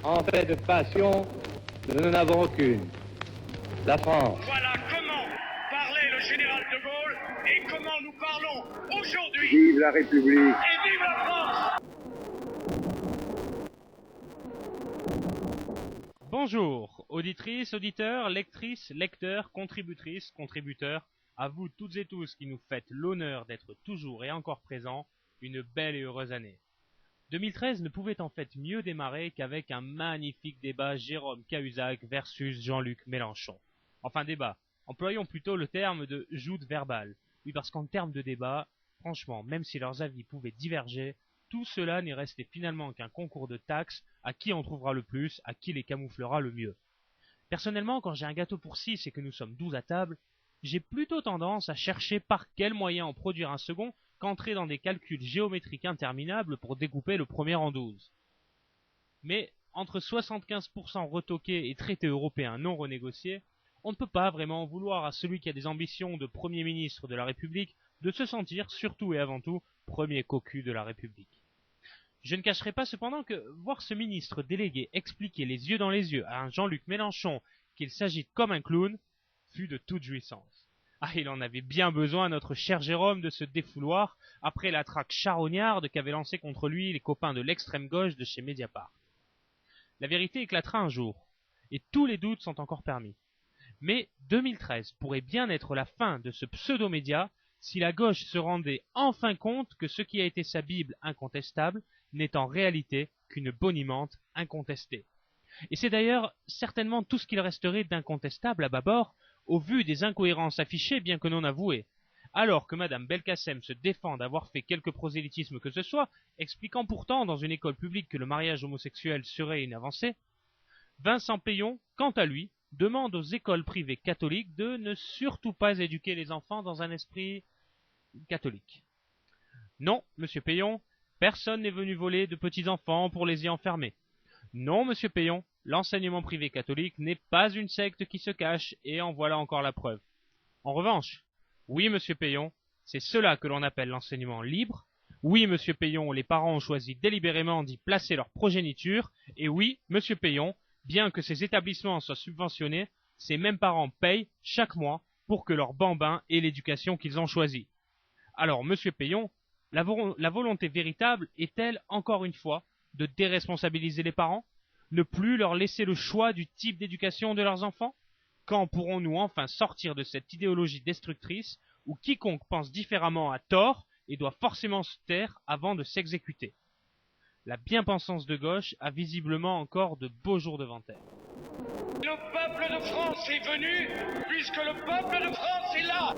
En fait de passion, nous n'en avons aucune. La France. Voilà comment parlait le général de Gaulle et comment nous parlons aujourd'hui. Vive la République Et vive la France. Bonjour, auditrices, auditeurs, lectrices, lecteurs, contributrices, contributeurs, à vous toutes et tous qui nous faites l'honneur d'être toujours et encore présents, une belle et heureuse année. 2013 ne pouvait en fait mieux démarrer qu'avec un magnifique débat Jérôme Cahuzac versus Jean-Luc Mélenchon. Enfin débat, employons plutôt le terme de joute verbale. Oui, parce qu'en termes de débat, franchement, même si leurs avis pouvaient diverger, tout cela n'est resté finalement qu'un concours de taxes à qui en trouvera le plus, à qui les camouflera le mieux. Personnellement, quand j'ai un gâteau pour 6 et que nous sommes 12 à table, j'ai plutôt tendance à chercher par quel moyen en produire un second qu'entrer dans des calculs géométriques interminables pour découper le premier en 12. Mais entre 75% retoqués et traités européens non renégociés, on ne peut pas vraiment en vouloir à celui qui a des ambitions de Premier ministre de la République de se sentir, surtout et avant tout, premier cocu de la République. Je ne cacherai pas cependant que voir ce ministre délégué expliquer les yeux dans les yeux à un Jean-Luc Mélenchon qu'il s'agite comme un clown fut de toute jouissance. Ah, il en avait bien besoin, notre cher Jérôme, de se défouloir après la traque charognarde qu'avaient lancée contre lui les copains de l'extrême gauche de chez Mediapart. La vérité éclatera un jour, et tous les doutes sont encore permis. Mais 2013 pourrait bien être la fin de ce pseudo-média si la gauche se rendait enfin compte que ce qui a été sa Bible incontestable n'est en réalité qu'une bonimente incontestée. Et c'est d'ailleurs certainement tout ce qu'il resterait d'incontestable à bâbord, au vu des incohérences affichées bien que non avouées. Alors que Madame Belkacem se défend d'avoir fait quelque prosélytisme que ce soit, expliquant pourtant dans une école publique que le mariage homosexuel serait une avancée, Vincent Peillon, quant à lui, demande aux écoles privées catholiques de ne surtout pas éduquer les enfants dans un esprit catholique. Non, monsieur Peillon, personne n'est venu voler de petits enfants pour les y enfermer. Non, monsieur Peillon, l'enseignement privé catholique n'est pas une secte qui se cache, et en voilà encore la preuve. En revanche, oui, monsieur Peillon, c'est cela que l'on appelle l'enseignement libre. Oui, monsieur Peillon, les parents ont choisi délibérément d'y placer leur progéniture, et oui, monsieur Peillon, bien que ces établissements soient subventionnés, ces mêmes parents payent chaque mois pour que leurs bambins aient l'éducation qu'ils ont choisie. Alors, monsieur Peillon, la volonté véritable est-elle, encore une fois, de déresponsabiliser les parents? Ne plus leur laisser le choix du type d'éducation de leurs enfants? Quand pourrons-nous enfin sortir de cette idéologie destructrice où quiconque pense différemment a tort et doit forcément se taire avant de s'exécuter? La bien-pensance de gauche a visiblement encore de beaux jours devant elle. Le peuple de France est venu puisque le peuple de France est là.